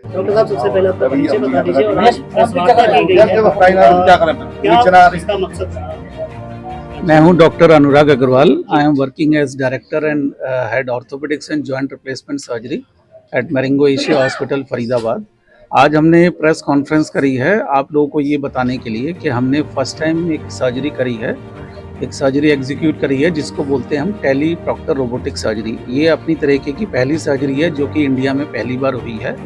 Doctor साहब सबसे पहले अपना परिचय बता दीजिए और आज प्रेस वार्ता की गई है, क्या इसका मकसद था? मैं हूं doctor Anurag Agarwal. I am working as director and head orthopaedics and joint replacement surgery at Marengo Asia hospital Faridabad. आज हमने प्रेस कॉन्फ्रेंस करी है आप लोगों को ये बताने के लिए कि हमने फर्स्ट टाइम एक सर्जरी करी है, एक सर्जरी एग्जीक्यूट करी है जिसको बोलते हैं हम टेली प्रॉक्टर रोबोटिक सर्जरी। ये अपनी तरीके की पहली सर्जरी है जो कि इंडिया में पहली बार हुई है।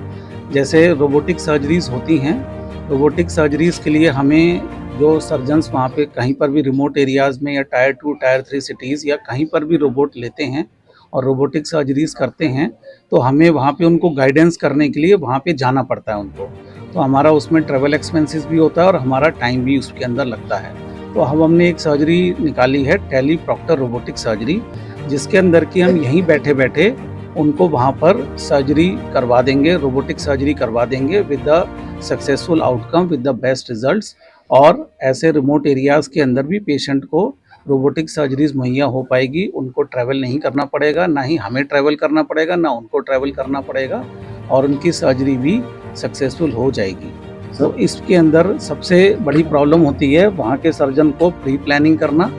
जैसे रोबोटिक सर्जरीज होती हैं, रोबोटिक सर्जरीज के लिए हमें जो सर्जन्स वहाँ पे कहीं पर भी रिमोट एरियाज़ में या टायर 2 टायर 3 सिटीज़ या कहीं पर भी रोबोट लेते हैं और रोबोटिक सर्जरीज करते हैं तो हमें वहाँ पे उनको गाइडेंस करने के लिए वहाँ पे जाना पड़ता है उनको। तो हमारा उसमें ट्रैवल एक्सपेंसेस भी होता है और हमारा टाइम भी उसके अंदर लगता है। तो हमने एक सर्जरी निकाली है टेली प्रॉक्टर रोबोटिक सर्जरी, जिसके अंदर कि हम यहीं बैठे बैठे उनको वहाँ पर सर्जरी करवा देंगे, रोबोटिक सर्जरी करवा देंगे with the successful outcome, with the best results. और ऐसे रिमोट एरियाज़ के अंदर भी पेशेंट को रोबोटिक सर्जरीज मुहैया हो पाएगी, उनको ट्रैवल नहीं करना पड़ेगा, ना ही हमें ट्रैवल करना पड़ेगा, ना उनको ट्रैवल करना पड़ेगा और उनकी सर्जरी भी सक्सेसफुल हो जाएगी। तो इसके अंदर सबसे बड़ी प्रॉब्लम होती है वहाँ के सर्जन को प्री प्लानिंग करना।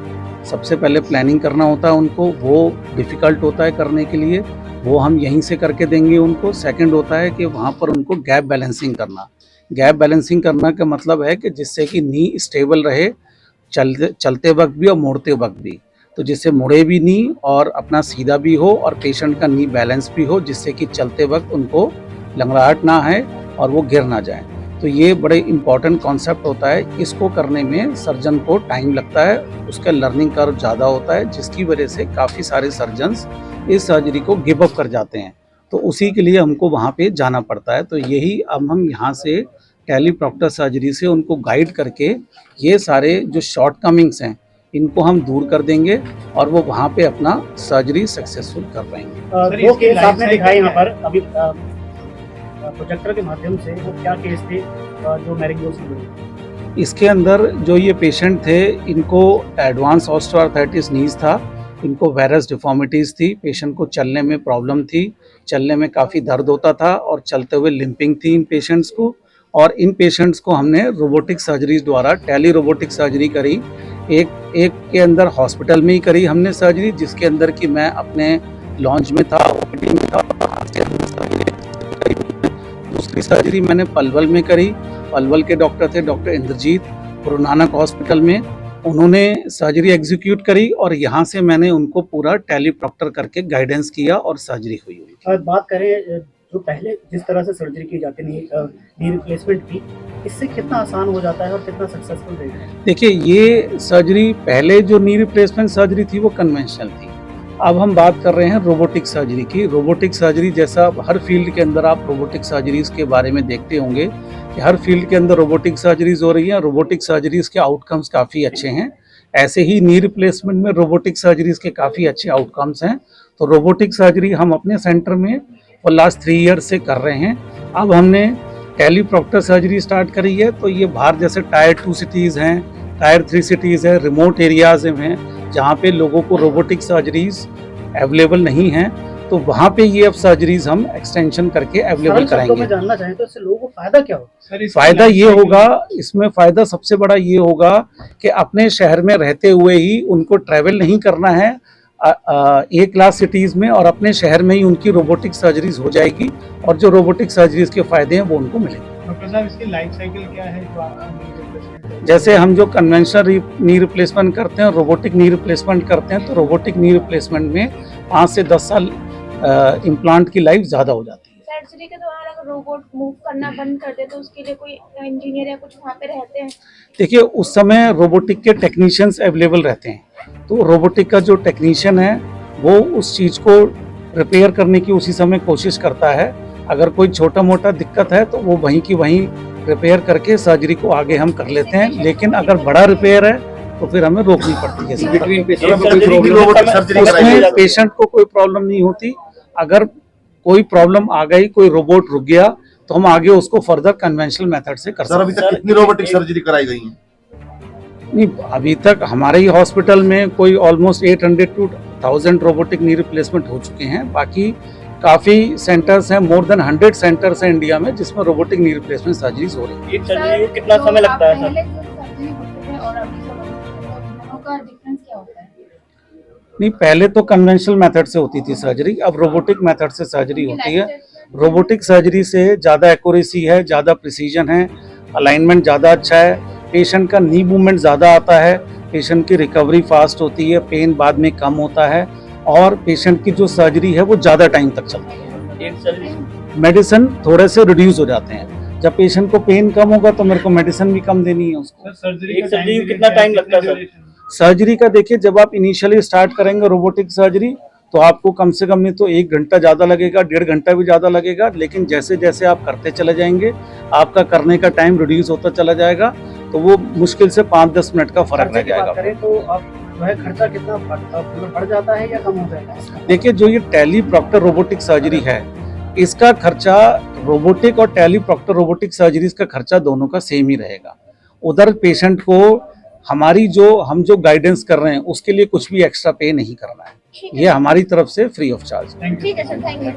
सबसे पहले प्लानिंग करना होता है उनको, वो डिफ़िकल्ट होता है करने के लिए, वो हम यहीं से करके देंगे उनको। सेकंड होता है कि वहाँ पर उनको गैप बैलेंसिंग करना। गैप बैलेंसिंग करना का मतलब है कि जिससे कि नी स्टेबल रहे चलते वक्त भी और मोड़ते वक्त भी, तो जिससे मुड़े भी नी और अपना सीधा भी हो और पेशेंट का नी बैलेंस भी हो, जिससे कि चलते वक्त उनको लंगड़ाहट ना आए और वो गिर ना जाए। तो ये बड़े इम्पॉर्टेंट कॉन्सेप्ट होता है। इसको करने में सर्जन को टाइम लगता है, उसका लर्निंग कर्व ज़्यादा होता है, जिसकी वजह से काफ़ी सारे सर्जन्स इस सर्जरी को गिव अप कर जाते हैं। तो उसी के लिए हमको वहाँ पे जाना पड़ता है। तो यही अब हम यहाँ से टेली प्रॉक्टर सर्जरी से उनको गाइड करके ये सारे जो शॉर्टकमिंग्स हैं इनको हम दूर कर देंगे और वो वहाँ पे अपना सर्जरी सक्सेसफुल कर पाएंगे। दो केस आपने दिखाए यहाँ पर अभी प्रोजेक्टर के माध्यम से, वो क्या केस थे जो मैरिंगो से जुड़े? इसके अंदर जो ये पेशेंट थे इनको एडवांस ऑस्टियोआर्थराइटिस नीज था, इनको वेरस डिफॉर्मिटीज़ थी, पेशेंट को चलने में प्रॉब्लम थी, चलने में काफ़ी दर्द होता था और चलते हुए लिम्पिंग थी इन पेशेंट्स को। और इन पेशेंट्स को हमने रोबोटिक सर्जरीज द्वारा टेली रोबोटिक सर्जरी करी। एक के अंदर हॉस्पिटल में ही करी हमने सर्जरी, जिसके अंदर कि मैं अपने लॉन्च में था, ओपीडी में था। दूसरी सर्जरी मैंने पलवल में करी। पलवल के डॉक्टर थे डॉक्टर इंद्रजीत, गुरु नानक हॉस्पिटल में, उन्होंने सर्जरी एग्जीक्यूट करी और यहाँ से मैंने उनको पूरा टेली प्रॉक्टर करके गाइडेंस किया और सर्जरी हुई। बात करें जो पहले जिस तरह से सर्जरी की जाती है नी रिप्लेसमेंट की, इससे कितना आसान हो जाता है और कितना सक्सेसफुल रहता है? देखिए, ये सर्जरी पहले जो नी रिप्लेसमेंट सर्जरी थी वो कन्वेंशनल थी। अब हम बात कर रहे हैं रोबोटिक सर्जरी की। रोबोटिक सर्जरी जैसा हर फील्ड के अंदर आप रोबोटिक सर्जरीज के बारे में देखते होंगे कि हर फील्ड के अंदर रोबोटिक सर्जरीज हो रही हैं। रोबोटिक सर्जरीज के आउटकम्स काफ़ी अच्छे हैं। ऐसे ही नी रिप्लेसमेंट में रोबोटिक सर्जरीज के काफ़ी अच्छे आउटकम्स हैं। तो रोबोटिक सर्जरी हम अपने सेंटर में और लास्ट 3 ईयर्स से कर रहे हैं। अब हमने टेली प्रॉक्टर सर्जरी स्टार्ट करी है। तो ये बाहर जैसे टायर 2 सिटीज़ हैं, टायर 3 सिटीज़ है, रिमोट एरियाज़ हैं जहाँ पे लोगों को रोबोटिक सर्जरीज अवेलेबल नहीं हैं, तो वहाँ पे ये अब सर्जरीज हम एक्सटेंशन करके अवेलेबल कराएंगे। मैं जानना चाहें तो इससे लोगों को फायदा क्या होगा? फायदा ये होगा, इसमें फायदा सबसे बड़ा ये होगा कि अपने शहर में रहते हुए ही उनको ट्रैवल नहीं करना है A क्लास सिटीज़ में, और अपने शहर में ही उनकी रोबोटिक सर्जरीज हो जाएगी और जो रोबोटिक सर्जरीज के फायदे हैं वो उनको मिलेंगे। डॉक्टर साहब, इसकी लाइफ साइकिल क्या है जैसे हम जो कन्वेंशनल नी रिप्लेसमेंट करते हैं, रोबोटिक नी रिप्लेसमेंट करते हैं, तो रोबोटिक नी रिप्लेसमेंट में 5 से 10 साल इम्प्लांट की लाइफ ज़्यादा हो जाती है। सर्जरी के दौरान अगर रोबोट मूव करना बंद कर दे तो उसके लिए कोई इंजीनियर या कुछ वहाँ पे रहते हैं? देखिए, उस समय रोबोटिक के टेक्नीशियंस अवेलेबल रहते हैं, तो रोबोटिक का जो टेक्नीशियन है वो उस चीज़ को रिपेयर करने की उसी समय कोशिश करता है। अगर कोई छोटा मोटा दिक्कत है तो वो वहीं की वहीं रिपेयर करके सर्जरी को आगे हम कर लेते हैं। लेकिन अगर बड़ा रिपेयर है तो फिर हमें रोकनी पड़ती है। उसमें पेशेंट को कोई प्रॉब्लम नहीं होती। अगर कोई प्रॉब्लम आ गई, कोई रोबोट रुक गया, तो हम आगे उसको फर्दर कन्वेंशनल मेथड से कर सकते हैं। अभी तक कितनी रोबोटिक सर्जरी कराई गई है? नहीं, अभी तक हमारे ही हॉस्पिटल में कोई almost 800 to 1000 robotic knee replacement हो चुके हैं। बाकी काफ़ी सेंटर्स हैं, मोर देन 100 सेंटर्स हैं इंडिया में जिसमें रोबोटिक नी रिप्लेसमेंट सर्जरीज हो रही है। एक सर्जरी को कितना समय लगता है सर? पहले जो सर्जरी होते थे और अभी जो होते हैं, दोनों का डिफरेंस क्या होता है? नहीं, पहले तो कन्वेंशनल मेथड से होती थी सर्जरी, अब रोबोटिक मेथड से सर्जरी होती है। रोबोटिक सर्जरी से ज़्यादा एक्यूरेसी है, ज़्यादा प्रिसीजन है, अलाइनमेंट ज़्यादा अच्छा है, पेशेंट का नी मूवमेंट ज़्यादा आता है, पेशेंट की रिकवरी फास्ट होती है, पेन बाद में कम होता है और पेशेंट की जो सर्जरी है वो ज़्यादा टाइम तक चलती है। एक सर्जरी मेडिसिन थोड़े से रिड्यूस हो जाते हैं, जब पेशेंट को पेन कम होगा तो मेरे को मेडिसिन भी कम देनी है उसको। एक सर्जरी को कितना टाइम लगता है सर? सर्जरी का देखिए, जब आप इनिशियली स्टार्ट करेंगे रोबोटिक सर्जरी तो आपको कम से कम नहीं तो 1 घंटा ज़्यादा लगेगा, 1.5 घंटा भी ज़्यादा लगेगा, लेकिन जैसे जैसे आप करते चले जाएंगे आपका करने का टाइम रिड्यूस होता चला जाएगा, तो वो मुश्किल से 5-10 मिनट का फर्क रह खर्चे की बात जाएगा। करें तो आप जो है खर्चा कितना बढ़ जाता है या कम हो जाएगा इसका? देखिए, जो ये टेलीप्रॉक्टर रोबोटिक सर्जरी है, इसका खर्चा रोबोटिक और टेलीप्रॉक्टर रोबोटिक सर्जरीज का खर्चा दोनों का सेम ही रहेगा। उधर पेशेंट को हम जो गाइडेंस कर रहे हैं उसके लिए कुछ भी एक्स्ट्रा पे नहीं करना है, ये हमारी तरफ से फ्री ऑफ चार्ज। ठीक है सर, थैंक यू।